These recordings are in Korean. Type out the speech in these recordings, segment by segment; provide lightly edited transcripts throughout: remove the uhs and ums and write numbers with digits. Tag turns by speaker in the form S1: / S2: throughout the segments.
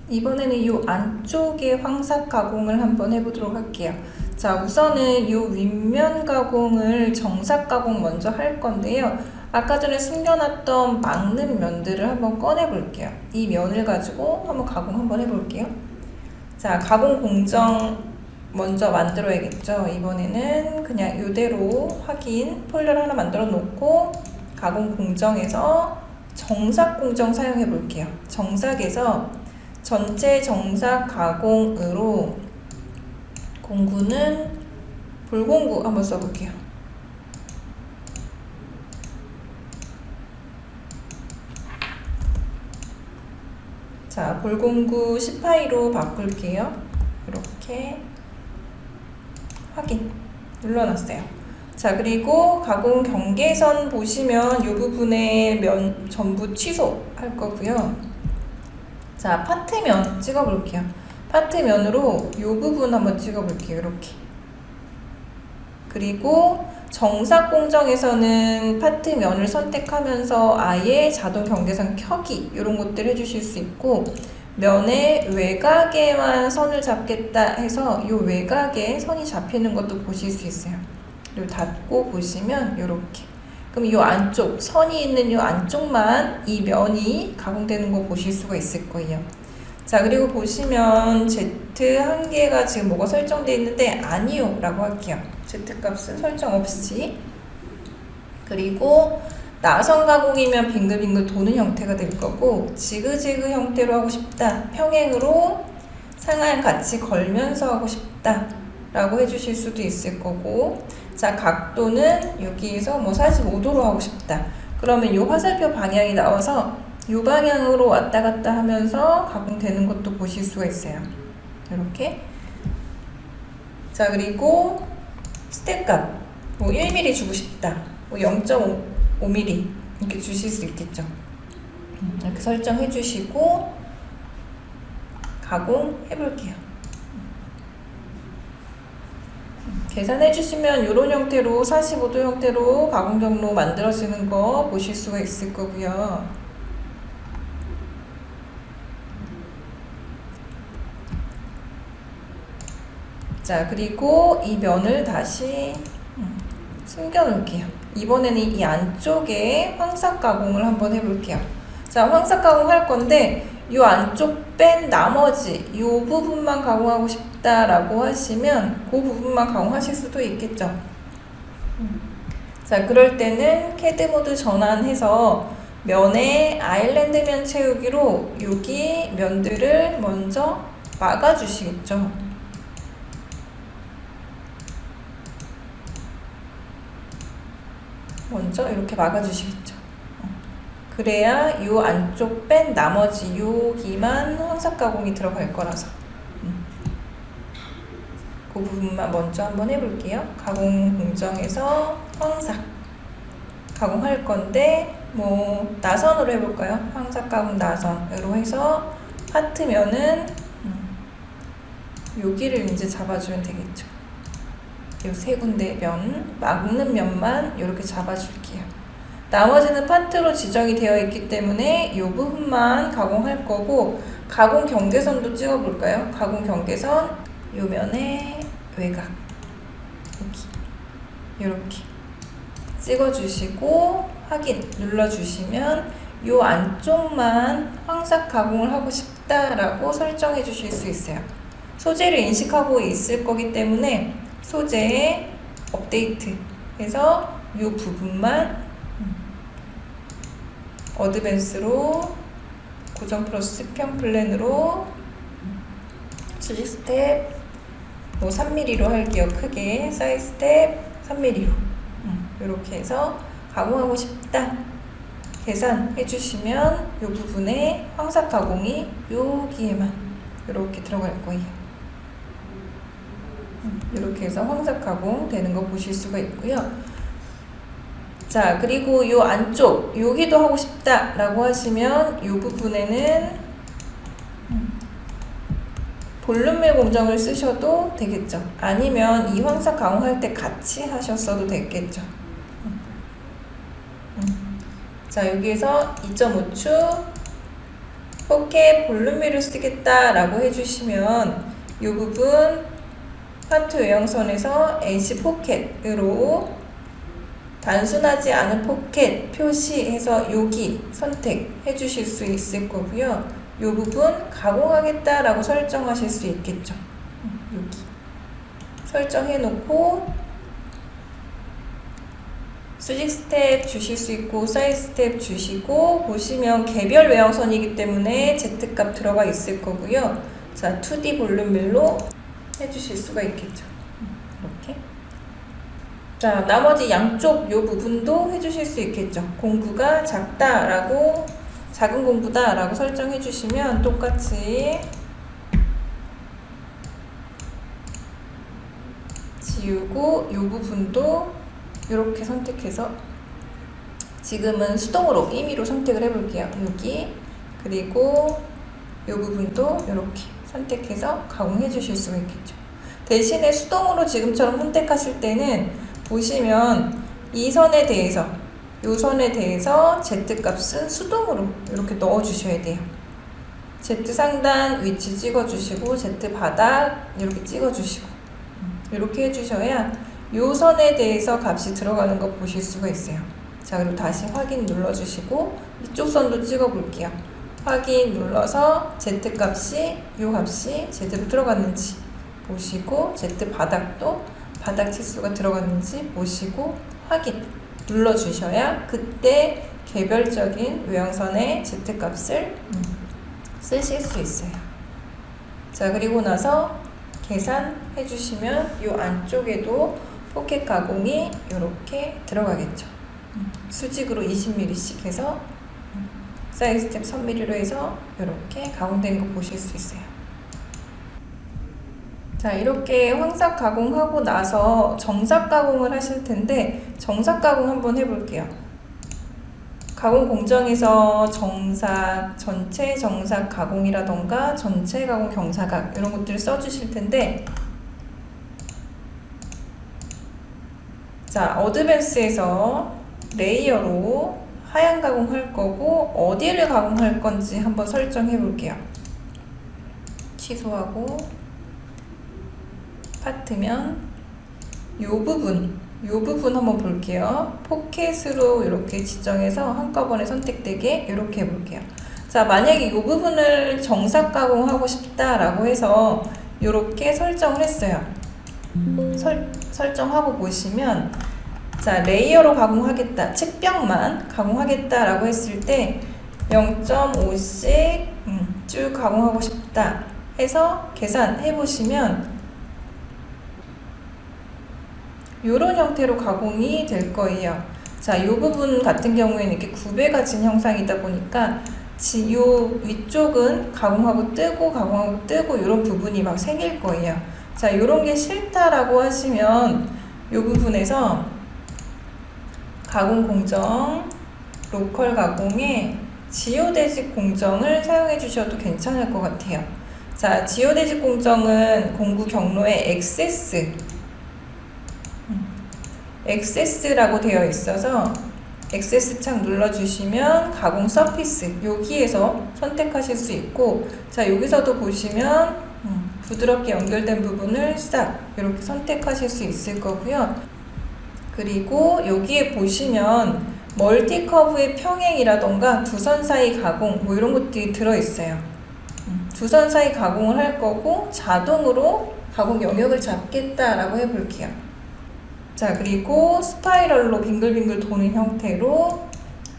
S1: 이번에는 이 안쪽에 황삭 가공을 한번 해보도록 할게요. 자, 우선은 이 윗면 가공을 정삭 가공 먼저 할 건데요. 아까 전에 숨겨놨던 막는 면들을 한번 꺼내 볼게요. 이 면을 가지고 한번 가공 한번 해볼게요. 자, 가공 공정 먼저 만들어야겠죠. 이번에는 그냥 이대로 확인 폴더를 하나 만들어 놓고 가공 공정에서 정삭 공정 사용해 볼게요. 정삭에서 전체 정삭 가공으로 공구는 볼공구 한번 써볼게요. 자, 볼공구 10파이로 바꿀게요. 이렇게 확인 눌러놨어요. 자, 그리고 가공 경계선 보시면 이 부분에 면 전부 취소할 거고요. 자, 파트면 찍어볼게요. 파트면으로 이 부분 한번 찍어볼게요. 이렇게. 그리고 정삭 공정에서는 파트면을 선택하면서 아예 자동 경계선 켜기 이런 것들 해주실 수 있고, 면의 외곽에만 선을 잡겠다 해서 이 외곽에 선이 잡히는 것도 보실 수 있어요. 그리고 닫고 보시면 이렇게. 그럼 이 안쪽, 선이 있는 이 안쪽만 이 면이 가공되는 거 보실 수가 있을 거예요. 자, 그리고 보시면 Z1개가 지금 뭐가 설정되어 있는데 아니요 라고 할게요. Z값은 설정 없이. 그리고 나선 가공이면 빙글빙글 도는 형태가 될 거고, 지그재그 형태로 하고 싶다, 평행으로 상하향 같이 걸면서 하고 싶다 라고 해주실 수도 있을 거고, 자, 각도는 여기에서 뭐 45도로 하고 싶다. 그러면 이 화살표 방향이 나와서 이 방향으로 왔다 갔다 하면서 가공되는 것도 보실 수가 있어요. 이렇게. 자, 그리고 스텝값 뭐 1mm 주고 싶다, 뭐 0.5mm 이렇게 주실 수 있겠죠. 이렇게 설정해 주시고 가공해 볼게요. 계산해 주시면 이런 형태로 45도 형태로 가공 경로 만들어지는 거 보실 수가 있을 거고요. 자, 그리고 이 면을 다시 숨겨 놓을게요. 이번에는 이 안쪽에 황삭 가공을 한번 해볼게요. 자, 황삭 가공 할 건데 이 안쪽 뺀 나머지 이 부분만 가공하고 싶다라고 하시면 그 부분만 가공하실 수도 있겠죠. 자, 그럴 때는 캐드 모드 전환해서 면에 아일랜드 면 채우기로 여기 면들을 먼저 막아주시겠죠. 먼저 이렇게 막아주시겠죠. 그래야 이 안쪽 뺀 나머지 여기만 황삭 가공이 들어갈 거라서 그 부분만 먼저 한번 해볼게요. 가공 공정에서 황삭 가공할 건데 뭐 나선으로 해볼까요? 황삭 가공 나선으로 해서 파트면은 여기를 이제 잡아주면 되겠죠. 이 세 군데 면, 막는 면만 이렇게 잡아줄게요. 나머지는 파트로 지정이 되어 있기 때문에 이 부분만 가공할 거고, 가공 경계선도 찍어볼까요? 가공 경계선 이 면의 외곽 여기 이렇게 찍어주시고 확인 눌러주시면 이 안쪽만 황삭 가공을 하고 싶다라고 설정해 주실 수 있어요. 소재를 인식하고 있을 거기 때문에 소재에 업데이트 해서 이 부분만 어드밴스로 고정 플러스 수평 플랜으로 수직 스텝 뭐 3mm로 할게요. 크게 사이즈 스텝 3mm로 이렇게 해서 가공하고 싶다 계산해 주시면 이 부분에 황삭 가공이 여기에만 이렇게 들어갈 거예요. 이렇게 해서 황삭 가공 되는 거 보실 수가 있고요. 자, 그리고 이 안쪽 여기도 하고 싶다 라고 하시면 이 부분에는 볼륨밀 공정을 쓰셔도 되겠죠. 아니면 이 황삭 가공할 때 같이 하셨어도 되겠죠. 자, 여기에서 2.5축 포켓 볼륨미를 쓰겠다 라고 해주시면 이 부분 파트 외형선에서 NC 포켓으로 단순하지 않은 포켓 표시해서 여기 선택해 주실 수 있을 거고요. 이 부분 가공하겠다 라고 설정하실 수 있겠죠. 여기 설정해 놓고 수직 스텝 주실 수 있고 사이드 스텝 주시고, 보시면 개별 외형선이기 때문에 Z값 들어가 있을 거고요. 자, 2D 볼륨밀로 해주실 수가 있겠죠. 이렇게. 자, 나머지 양쪽 요 부분도 해주실 수 있겠죠. 공구가 작다라고, 작은 공구다라고 설정해 주시면 똑같이 지우고, 요 부분도 이렇게 선택해서 지금은 수동으로 임의로 선택을 해볼게요. 여기, 그리고 이 부분도 이렇게 선택해서 가공해 주실 수가 있겠죠. 대신에 수동으로 지금처럼 선택하실 때는 보시면 이 선에 대해서, 이 선에 대해서 Z값은 수동으로 이렇게 넣어 주셔야 돼요. Z 상단 위치 찍어 주시고 Z 바닥 이렇게 찍어 주시고 이렇게 해주셔야 요 선에 대해서 값이 들어가는 거 보실 수가 있어요. 자, 그리고 다시 확인 눌러주시고 이쪽 선도 찍어 볼게요. 확인 눌러서 Z 값이, 요 값이 제대로 들어갔는지 보시고, Z 바닥도 바닥 치수가 들어갔는지 보시고 확인 눌러주셔야 그때 개별적인 외형선의 Z 값을 쓰실 수 있어요. 자, 그리고 나서 계산해 주시면 이 안쪽에도 포켓 가공이 이렇게 들어가겠죠. 수직으로 20mm씩 해서 사이드 스텝 3mm로 해서 이렇게 가공된 거 보실 수 있어요. 자, 이렇게 황삭 가공하고 나서 정삭 가공을 하실 텐데, 정삭 가공 한번 해볼게요. 가공 공정에서 정삭, 전체 정삭 가공이라던가 전체 가공 경사각 이런 것들을 써주실 텐데, 자, 어드밴스에서 레이어로 하향 가공할 거고 어디를 가공할 건지 한번 설정해 볼게요. 취소하고 파트면 요 부분 한번 볼게요. 포켓으로 이렇게 지정해서 한꺼번에 선택되게 이렇게 해볼게요. 자, 만약에 이 부분을 정삭 가공하고 싶다라고 해서 이렇게 설정을 했어요. 설정하고 보시면, 자, 레이어로 가공하겠다, 측벽만 가공하겠다라고 했을 때 0.5씩 쭉 가공하고 싶다 해서 계산해 보시면 이런 형태로 가공이 될 거예요. 자, 이 부분 같은 경우에는 이렇게 구배가 진 형상이다 보니까 이 위쪽은 가공하고 뜨고 가공하고 뜨고 이런 부분이 막 생길 거예요. 자, 이런 게 싫다라고 하시면 이 부분에서 가공 공정, 로컬 가공에 지오대직 공정을 사용해 주셔도 괜찮을 것 같아요. 자, 지오대직 공정은 공구 경로에 액세스라고 되어 있어서 액세스 창 눌러주시면 가공 서피스 여기에서 선택하실 수 있고, 자, 여기서도 보시면 부드럽게 연결된 부분을 싹 이렇게 선택하실 수 있을 거고요. 그리고 여기에 보시면 멀티 커브의 평행이라던가 두 선 사이 가공 뭐 이런 것들이 들어있어요. 두 선 사이 가공을 할 거고 자동으로 가공 영역을 잡겠다라고 해볼게요. 자, 그리고 스파이럴로 빙글빙글 도는 형태로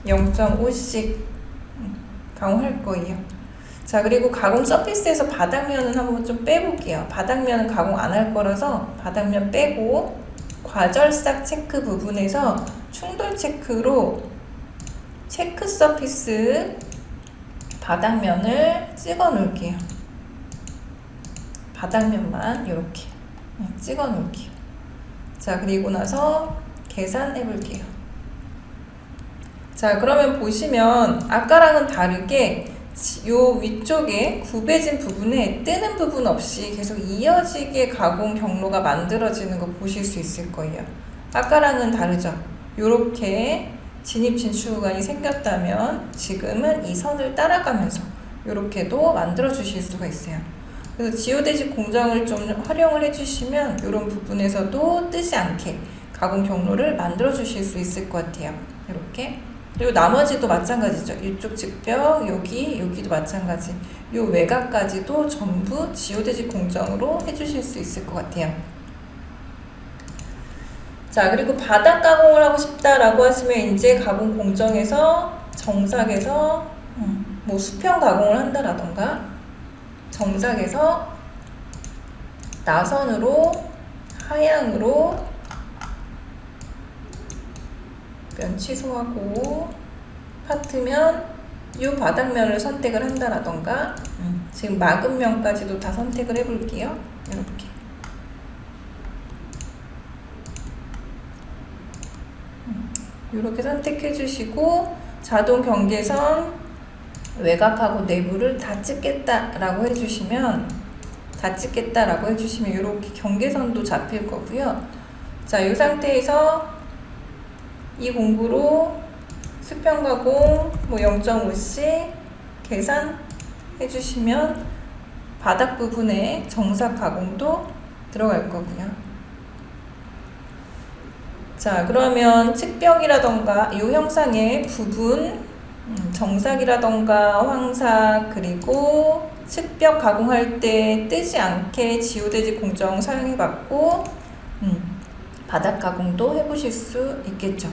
S1: 0.5씩 가공할 거예요. 자, 그리고 가공 서피스에서 바닥면은 한번 좀 빼볼게요. 바닥면은 가공 안 할 거라서 바닥면 빼고 과절삭 체크 부분에서 충돌 체크로 체크 서피스 바닥면을 찍어 놓을게요. 바닥면만 이렇게 찍어 놓을게요. 자, 그리고 나서 계산해 볼게요. 자, 그러면 보시면 아까랑은 다르게 요 위쪽에 구배진 부분에 뜨는 부분 없이 계속 이어지게 가공 경로가 만들어지는 거 보실 수 있을 거예요. 아까랑은 다르죠. 요렇게 진입 진출 구간이 생겼다면 지금은 이 선을 따라가면서 이렇게도 만들어 주실 수가 있어요. 그래서 지오대직 공정을 좀 활용을 해주시면 이런 부분에서도 뜨지 않게 가공 경로를 만들어 주실 수 있을 것 같아요. 이렇게. 그리고 나머지도 마찬가지죠. 이쪽 측벽, 여기도 마찬가지. 요 외곽까지도 전부 지오대직 공정으로 해주실 수 있을 것 같아요. 자, 그리고 바닥 가공을 하고 싶다라고 하시면 이제 가공 공정에서 정삭에서 뭐 수평 가공을 한다라던가 정삭에서 나선으로 하향으로 면 취소하고 파트면 이 바닥면을 선택을 한다라던가 지금 막은 면까지도 다 선택을 해볼게요. 이렇게 이렇게 선택해 주시고 자동 경계선 외곽하고 내부를 다 찍겠다라고 해주시면 이렇게 경계선도 잡힐 거고요. 자, 이 상태에서 이 공구로 수평 가공 뭐 0.5씩 계산해 주시면 바닥 부분에 정삭 가공도 들어갈 거고요. 자, 그러면 측벽이라던가 이 형상의 부분 정삭이라던가 황삭 그리고 측벽 가공할 때 뜨지 않게 지오대직 공정 사용해 봤고 바닥 가공도 해보실 수 있겠죠.